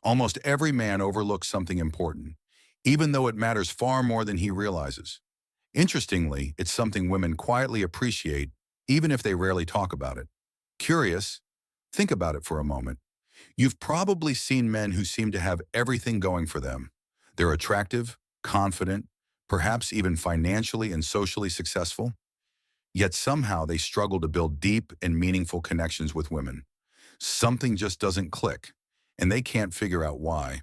Almost every man overlooks something important, even though it matters far more than he realizes. Interestingly, it's something women quietly appreciate, even if they rarely talk about it. Curious? Think about it for a moment. You've probably seen men who seem to have everything going for them. They're attractive, confident, perhaps even financially and socially successful, yet somehow they struggle to build deep and meaningful connections with women. Something just doesn't click, and they can't figure out why.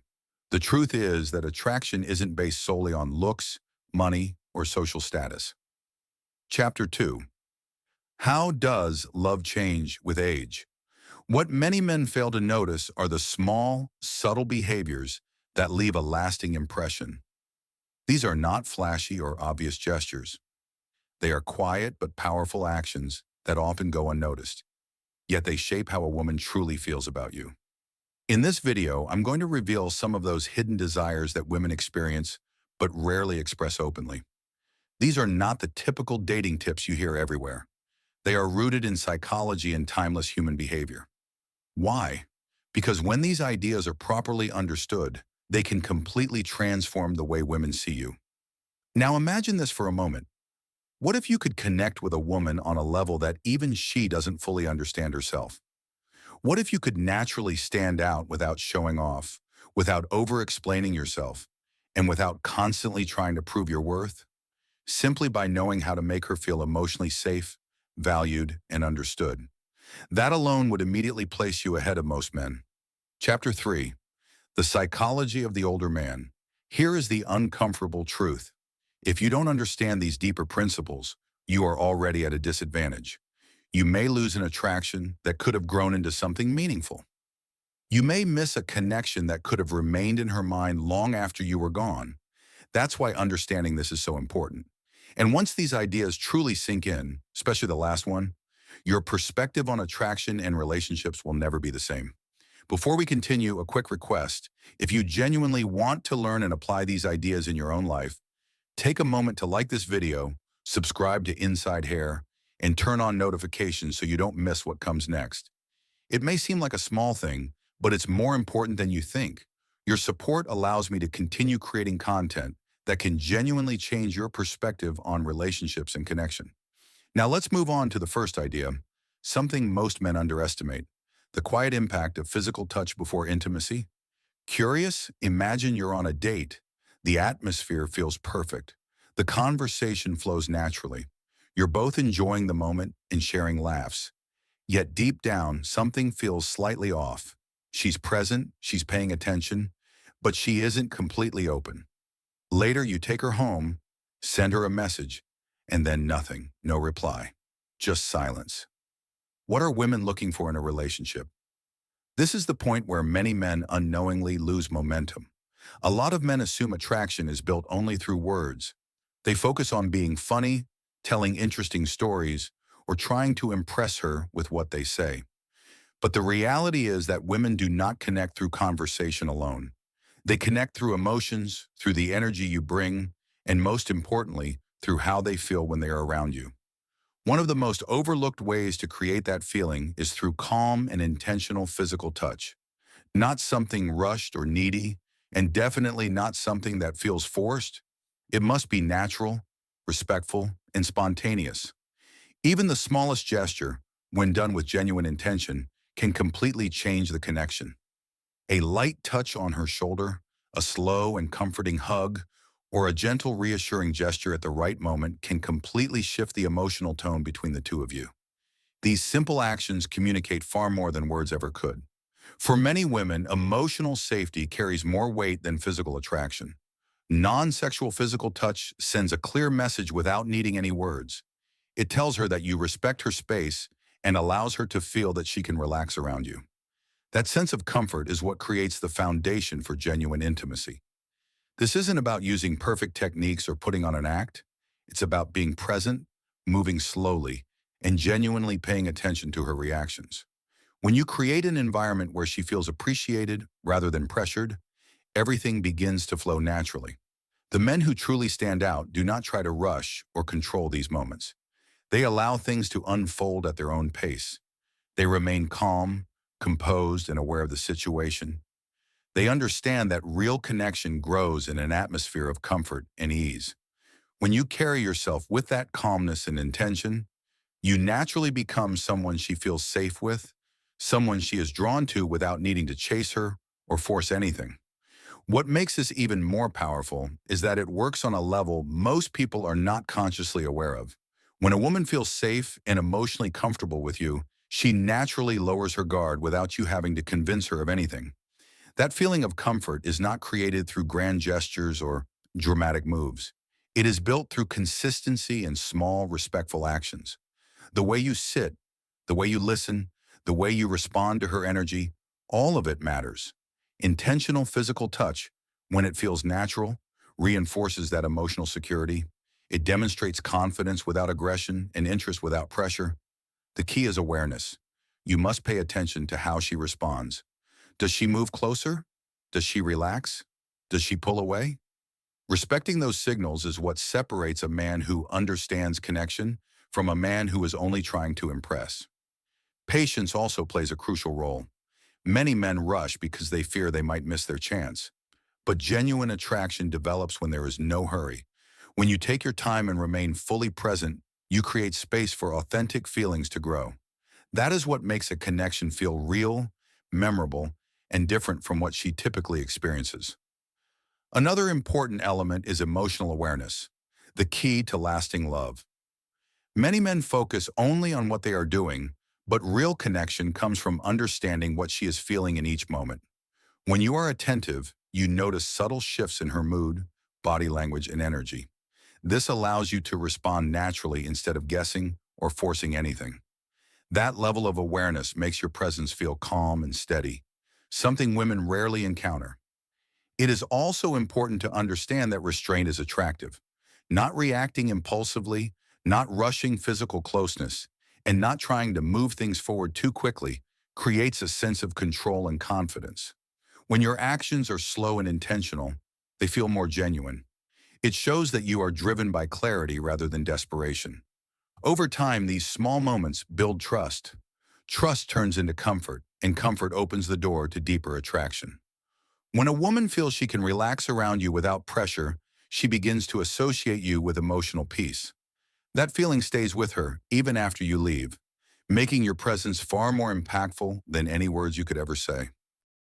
The truth is that attraction isn't based solely on looks, money, or social status. Chapter 2. How does love change with age? What many men fail to notice are the small, subtle behaviors that leave a lasting impression. These are not flashy or obvious gestures. They are quiet but powerful actions that often go unnoticed, yet they shape how a woman truly feels about you. In this video, I'm going to reveal some of those hidden desires that women experience but rarely express openly. These are not the typical dating tips you hear everywhere. They are rooted in psychology and timeless human behavior. Why? Because when these ideas are properly understood, they can completely transform the way women see you. Now imagine this for a moment. What if you could connect with a woman on a level that even she doesn't fully understand herself? What if you could naturally stand out without showing off, without over-explaining yourself, and without constantly trying to prove your worth? Simply by knowing how to make her feel emotionally safe, valued, and understood. That alone would immediately place you ahead of most men. Chapter 3. The Psychology of the Older Man. Here is the uncomfortable truth. If you don't understand these deeper principles, you are already at a disadvantage. You may lose an attraction that could have grown into something meaningful. You may miss a connection that could have remained in her mind long after you were gone. That's why understanding this is so important. And once these ideas truly sink in, especially the last one, your perspective on attraction and relationships will never be the same. Before we continue, a quick request. If you genuinely want to learn and apply these ideas in your own life, take a moment to like this video, subscribe to Inside Hair, and turn on notifications so you don't miss what comes next. It may seem like a small thing, but it's more important than you think. Your support allows me to continue creating content that can genuinely change your perspective on relationships and connection. Now let's move on to the first idea, something most men underestimate, the quiet impact of physical touch before intimacy. Curious? Imagine you're on a date. The atmosphere feels perfect. The conversation flows naturally. You're both enjoying the moment and sharing laughs. Yet deep down, something feels slightly off. She's present, she's paying attention, but she isn't completely open. Later, you take her home, send her a message, and then nothing, no reply, just silence. What are women looking for in a relationship? This is the point where many men unknowingly lose momentum. A lot of men assume attraction is built only through words. They focus on being funny, telling interesting stories, or trying to impress her with what they say. But the reality is that women do not connect through conversation alone. They connect through emotions, through the energy you bring, and most importantly, through how they feel when they are around you. One of the most overlooked ways to create that feeling is through calm and intentional physical touch. Not something rushed or needy, and definitely not something that feels forced. It must be natural, respectful, and spontaneous. Even the smallest gesture, when done with genuine intention, can completely change the connection. A light touch on her shoulder, a slow and comforting hug, or a gentle reassuring gesture at the right moment can completely shift the emotional tone between the two of you. These simple actions communicate far more than words ever could. For many women, emotional safety carries more weight than physical attraction. Non-sexual physical touch sends a clear message without needing any words. It tells her that you respect her space and allows her to feel that she can relax around you. That sense of comfort is what creates the foundation for genuine intimacy. This isn't about using perfect techniques or putting on an act. It's about being present, moving slowly, and genuinely paying attention to her reactions. When you create an environment where she feels appreciated rather than pressured, everything begins to flow naturally. The men who truly stand out do not try to rush or control these moments. They allow things to unfold at their own pace. They remain calm, composed, and aware of the situation. They understand that real connection grows in an atmosphere of comfort and ease. When you carry yourself with that calmness and intention, you naturally become someone she feels safe with, someone she is drawn to without needing to chase her or force anything. What makes this even more powerful is that it works on a level most people are not consciously aware of. When a woman feels safe and emotionally comfortable with you, she naturally lowers her guard without you having to convince her of anything. That feeling of comfort is not created through grand gestures or dramatic moves. It is built through consistency and small, respectful actions. The way you sit, the way you listen, the way you respond to her energy, all of it matters. Intentional physical touch, when it feels natural, reinforces that emotional security. It demonstrates confidence without aggression and interest without pressure. The key is awareness. You must pay attention to how she responds. Does she move closer? Does she relax? Does she pull away? Respecting those signals is what separates a man who understands connection from a man who is only trying to impress. Patience also plays a crucial role. Many men rush because they fear they might miss their chance. But genuine attraction develops when there is no hurry. When you take your time and remain fully present, you create space for authentic feelings to grow. That is what makes a connection feel real, memorable, and different from what she typically experiences. Another important element is emotional awareness, the key to lasting love. Many men focus only on what they are doing, but real connection comes from understanding what she is feeling in each moment. When you are attentive, you notice subtle shifts in her mood, body language, and energy. This allows you to respond naturally instead of guessing or forcing anything. That level of awareness makes your presence feel calm and steady, something women rarely encounter. It is also important to understand that restraint is attractive. Not reacting impulsively, not rushing physical closeness, and not trying to move things forward too quickly creates a sense of control and confidence. When your actions are slow and intentional, they feel more genuine. It shows that you are driven by clarity rather than desperation. Over time, these small moments build trust. Trust turns into comfort, and comfort opens the door to deeper attraction. When a woman feels she can relax around you without pressure, she begins to associate you with emotional peace. That feeling stays with her even after you leave, making your presence far more impactful than any words you could ever say.